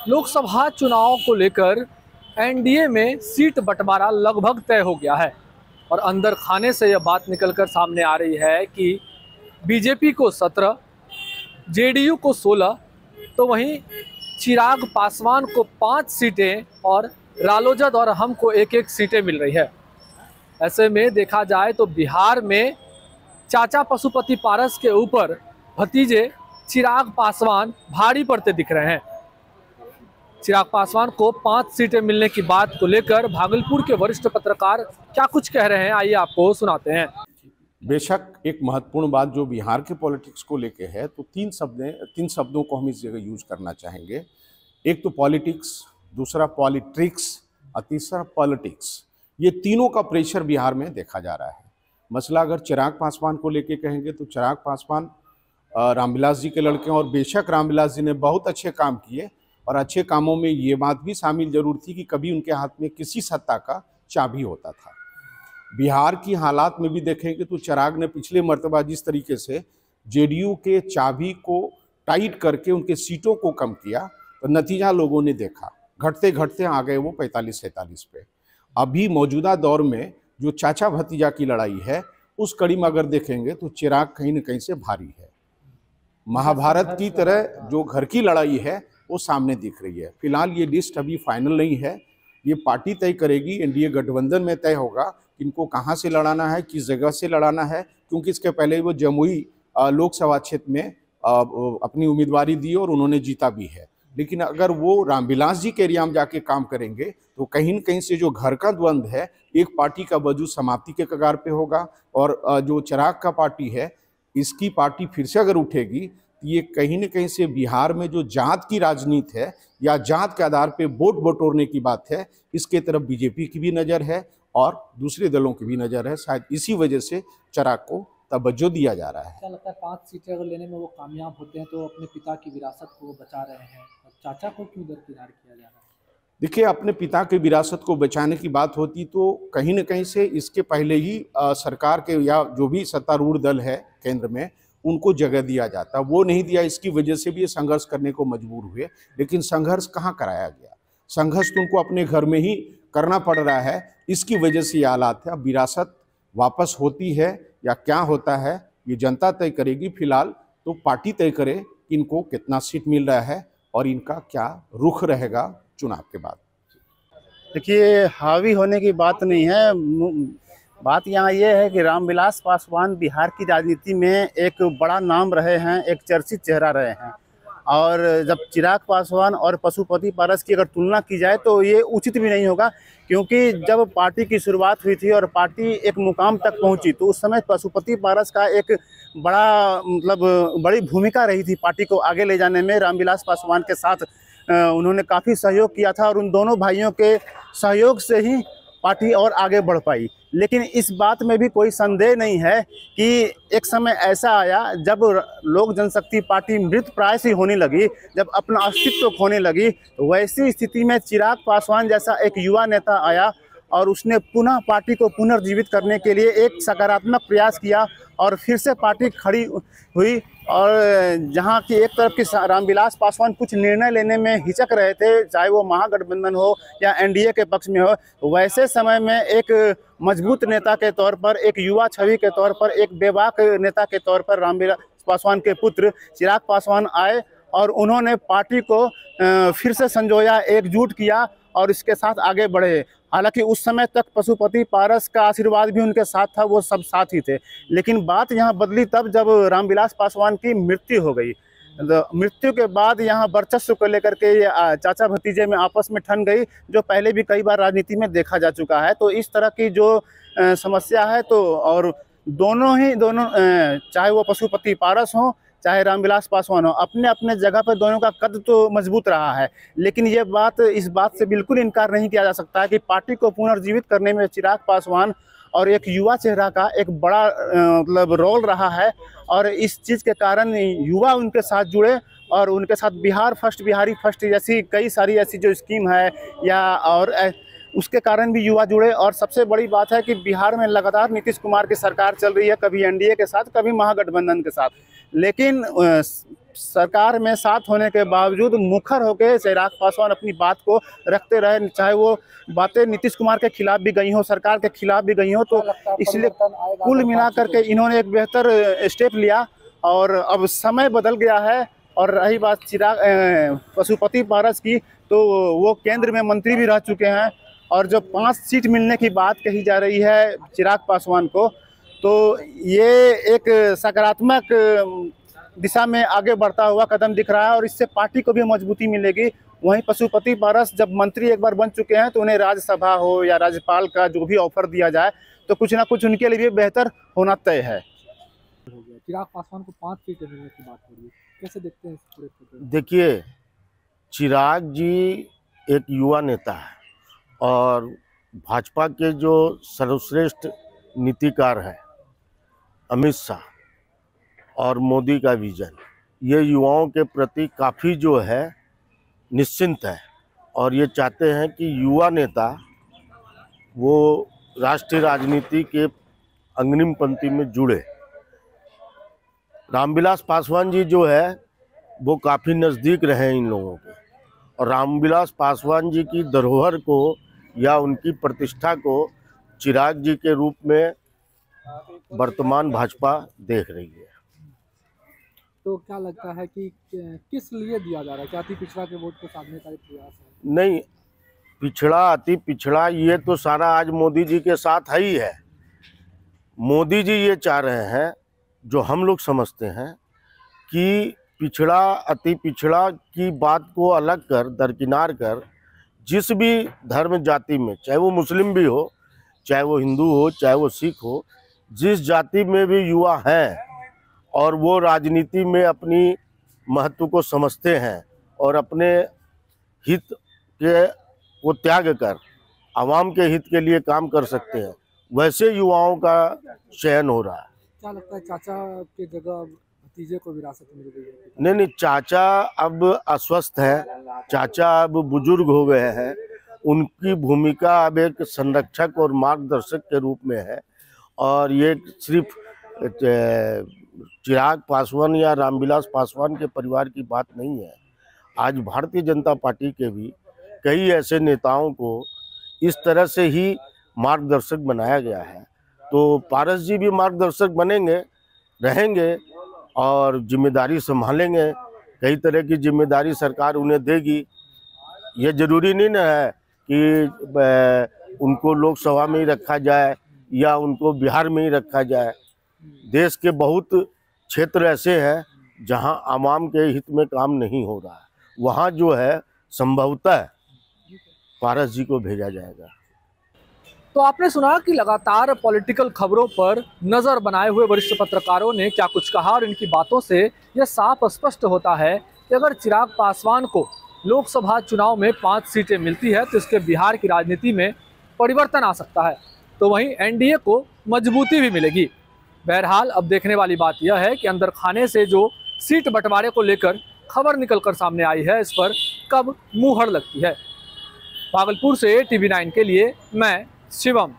लोकसभा चुनाव को लेकर एनडीए में सीट बंटवारा लगभग तय हो गया है और अंदर खाने से यह बात निकलकर सामने आ रही है कि बीजेपी को 17, जेडीयू को 16, तो वहीं चिराग पासवान को 5 सीटें और रालोजद और हम को 1-1 सीटें मिल रही है। ऐसे में देखा जाए तो बिहार में चाचा पशुपति पारस के ऊपर भतीजे चिराग पासवान भारी पड़ते दिख रहे हैं। चिराग पासवान को 5 सीटें मिलने की बात को लेकर भागलपुर के वरिष्ठ पत्रकार क्या कुछ कह रहे हैं, आइए आपको सुनाते हैं। बेशक एक महत्वपूर्ण बात जो बिहार के पॉलिटिक्स को लेके है, तो तीन शब्दों को हम इस जगह यूज करना चाहेंगे। एक तो पॉलिटिक्स, दूसरा पॉलिट्रिक्स और तीसरा पॉलिटिक्स। ये तीनों का प्रेशर बिहार में देखा जा रहा है। मसला अगर चिराग पासवान को लेके कहेंगे तो चिराग पासवान रामविलास जी के लड़के हैं और बेशक रामविलास जी ने बहुत अच्छे काम किए और अच्छे कामों में ये बात भी शामिल जरूर थी कि कभी उनके हाथ में किसी सत्ता का चाबी होता था। बिहार की हालात में भी देखेंगे तो चिराग ने पिछले मर्तबा जिस तरीके से जेडीयू के चाबी को टाइट करके उनके सीटों को कम किया, तो नतीजा लोगों ने देखा, घटते घटते आ गए वो 45-47 पे। अभी मौजूदा दौर में जो चाचा भतीजा की लड़ाई है, उस कड़ी में अगर देखेंगे तो चिराग कहीं न कहीं से भारी है। महाभारत की तरह जो घर की लड़ाई है वो सामने दिख रही है। फिलहाल ये लिस्ट अभी फाइनल नहीं है, ये पार्टी तय करेगी, एनडीए गठबंधन में तय होगा कि इनको कहाँ से लड़ाना है, किस जगह से लड़ाना है, क्योंकि इसके पहले वो जमुई लोकसभा क्षेत्र में अपनी उम्मीदवारी दी और उन्होंने जीता भी है। लेकिन अगर वो रामविलास जी के एरिया में जाके काम करेंगे तो कहीं न कहीं से जो घर का द्वंद्व है, एक पार्टी का वजूद समाप्ति के कगार पे होगा और जो चिराग का पार्टी है, इसकी पार्टी फिर से अगर उठेगी, ये कहीं न कहीं से बिहार में जो जात की राजनीति है या जात के आधार पे वोट बटोरने की बात है, इसके तरफ बीजेपी की भी नज़र है और दूसरे दलों की भी नज़र है। शायद इसी वजह से चिराग को तवज्जो दिया जा रहा है। क्या लगता है 5 सीटें अगर लेने में वो कामयाब होते हैं तो अपने पिता की विरासत को बचा रहे हैं, और चाचा को क्यों दरकिनार किया जा रहा है? देखिए, अपने पिता की विरासत को बचाने की बात होती तो कहीं न कहीं से इसके पहले ही सरकार के या जो भी सत्तारूढ़ दल है केंद्र में, उनको जगह दिया जाता। वो नहीं दिया, इसकी वजह से भी ये संघर्ष करने को मजबूर हुए। लेकिन संघर्ष कहाँ कराया गया? संघर्ष तो उनको अपने घर में ही करना पड़ रहा है। इसकी वजह से ये हालात है। अब विरासत वापस होती है या क्या होता है, ये जनता तय करेगी। फिलहाल तो पार्टी तय करे कि इनको कितना सीट मिल रहा है और इनका क्या रुख रहेगा चुनाव के बाद। देखिए, हावी होने की बात नहीं है। बात यहाँ ये है कि रामविलास पासवान बिहार की राजनीति में एक बड़ा नाम रहे हैं, एक चर्चित चेहरा रहे हैं। और जब चिराग पासवान और पशुपति पारस की अगर तुलना की जाए तो ये उचित भी नहीं होगा, क्योंकि जब पार्टी की शुरुआत हुई थी और पार्टी एक मुकाम तक पहुंची तो उस समय पशुपति पारस का एक बड़ी भूमिका रही थी पार्टी को आगे ले जाने में। रामविलास पासवान के साथ उन्होंने काफ़ी सहयोग किया था और उन दोनों भाइयों के सहयोग से ही पार्टी और आगे बढ़ पाई। लेकिन इस बात में भी कोई संदेह नहीं है कि एक समय ऐसा आया जब लोक जनशक्ति पार्टी मृत प्राय सी होने लगी, जब अपना अस्तित्व खोने लगी, तो वैसी स्थिति में चिराग पासवान जैसा एक युवा नेता आया और उसने पुनः पार्टी को पुनर्जीवित करने के लिए एक सकारात्मक प्रयास किया और फिर से पार्टी खड़ी हुई। और जहां की एक तरफ की रामविलास पासवान कुछ निर्णय लेने में हिचक रहे थे, चाहे वो महागठबंधन हो या एनडीए के पक्ष में हो, वैसे समय में एक मजबूत नेता के तौर पर, एक युवा छवि के तौर पर, एक बेबाक नेता के तौर पर रामविलास पासवान के पुत्र चिराग पासवान आए और उन्होंने पार्टी को फिर से संजोया, एकजुट किया और इसके साथ आगे बढ़े। हालांकि उस समय तक पशुपति पारस का आशीर्वाद भी उनके साथ था, वो सब साथ ही थे। लेकिन बात यहाँ बदली तब जब रामविलास पासवान की मृत्यु हो गई। तो मृत्यु के बाद यहाँ वर्चस्व को लेकर के ये चाचा भतीजे में आपस में ठन गई, जो पहले भी कई बार राजनीति में देखा जा चुका है। तो इस तरह की जो समस्या है, तो और दोनों चाहे वो पशुपति पारस हो चाहे रामविलास पासवान हो, अपने अपने जगह पर दोनों का कद तो मजबूत रहा है। लेकिन ये बात, इस बात से बिल्कुल इनकार नहीं किया जा सकता है कि पार्टी को पुनर्जीवित करने में चिराग पासवान और एक युवा चेहरा का एक बड़ा रोल रहा है। और इस चीज़ के कारण युवा उनके साथ जुड़े और उनके साथ बिहार फर्स्ट, बिहारी फर्स्ट जैसी कई सारी ऐसी जो स्कीम है या और उसके कारण भी युवा जुड़े। और सबसे बड़ी बात है कि बिहार में लगातार नीतीश कुमार की सरकार चल रही है, कभी एनडीए के साथ, कभी महागठबंधन के साथ। लेकिन सरकार में साथ होने के बावजूद मुखर होकर चिराग पासवान अपनी बात को रखते रहे, चाहे वो बातें नीतीश कुमार के खिलाफ भी गई हो, सरकार के खिलाफ भी गई हो। तो इसलिए कुल मिलाकर के इन्होंने एक बेहतर स्टेप लिया और अब समय बदल गया है। और रही बात चिराग पशुपति पारस की, तो वो केंद्र में मंत्री भी रह चुके हैं और जो 5 सीट मिलने की बात कही जा रही है चिराग पासवान को, तो ये एक सकारात्मक दिशा में आगे बढ़ता हुआ कदम दिख रहा है और इससे पार्टी को भी मजबूती मिलेगी। वहीं पशुपति पारस जब मंत्री एक बार बन चुके हैं तो उन्हें राज्यसभा हो या राज्यपाल का जो भी ऑफर दिया जाए तो कुछ ना कुछ उनके लिए भी बेहतर होना तय है। चिराग पासवान को 5 सीटें मिलने की बात हो रही है, कैसे देखते हैं इस पूरे को? देखिए, चिराग जी एक युवा नेता है और भाजपा के जो सर्वश्रेष्ठ नीतिकार है अमित शाह और मोदी का विजन, ये युवाओं के प्रति काफ़ी जो है निश्चिंत है और ये चाहते हैं कि युवा नेता वो राष्ट्रीय राजनीति के अग्रिम पंक्ति में जुड़े। रामविलास पासवान जी जो है वो काफ़ी नज़दीक रहे इन लोगों के और रामविलास पासवान जी की धरोहर को या उनकी प्रतिष्ठा को चिराग जी के रूप में वर्तमान भाजपा देख रही है। तो क्या लगता है कि किस लिए दिया जा रहा है? क्या अति पिछड़ा के वोट को साधने का एक प्रयास है? नहीं, पिछड़ा अति पिछड़ा ये तो सारा आज मोदी जी के साथ है ही है। मोदी जी ये चाह रहे हैं, जो हम लोग समझते हैं कि पिछड़ा अति पिछड़ा की बात को अलग कर, दरकिनार कर, जिस भी धर्म जाति में, चाहे वो मुस्लिम भी हो, चाहे वो हिंदू हो, चाहे वो सिख हो, जिस जाति में भी युवा हैं और वो राजनीति में अपनी महत्व को समझते हैं और अपने हित के वो त्याग कर आवाम के हित के लिए काम कर सकते हैं, वैसे युवाओं का चयन हो रहा है। क्या लगता है चाचा की जगह भतीजे को विरासत मिल गई है? नहीं, चाचा अब अस्वस्थ हैं, चाचा अब बुजुर्ग हो गए हैं, उनकी भूमिका अब एक संरक्षक और मार्गदर्शक के रूप में है और ये सिर्फ चिराग पासवान या रामविलास पासवान के परिवार की बात नहीं है। आज भारतीय जनता पार्टी के भी कई ऐसे नेताओं को इस तरह से ही मार्गदर्शक बनाया गया है, तो पारस जी भी मार्गदर्शक बनेंगे, रहेंगे और जिम्मेदारी संभालेंगे। कई तरह की जिम्मेदारी सरकार उन्हें देगी। ये जरूरी नहीं ना है कि उनको लोकसभा में ही रखा जाए या उनको बिहार में ही रखा जाए। देश के बहुत क्षेत्र ऐसे हैं जहां आवाम के हित में काम नहीं हो रहा है, वहां जो है संभवतः पारस जी को भेजा जाएगा। तो आपने सुना कि लगातार पॉलिटिकल खबरों पर नजर बनाए हुए वरिष्ठ पत्रकारों ने क्या कुछ कहा और इनकी बातों से यह साफ स्पष्ट होता है कि अगर चिराग पासवान को लोकसभा चुनाव में 5 सीटें मिलती है तो इसके बिहार की राजनीति में परिवर्तन आ सकता है, तो वहीं एनडीए को मजबूती भी मिलेगी। बहरहाल अब देखने वाली बात यह है कि अंदर खाने से जो सीट बंटवारे को लेकर खबर निकलकर सामने आई है, इस पर कब मुहर लगती है। भागलपुर से TV9 के लिए मैं शिवम।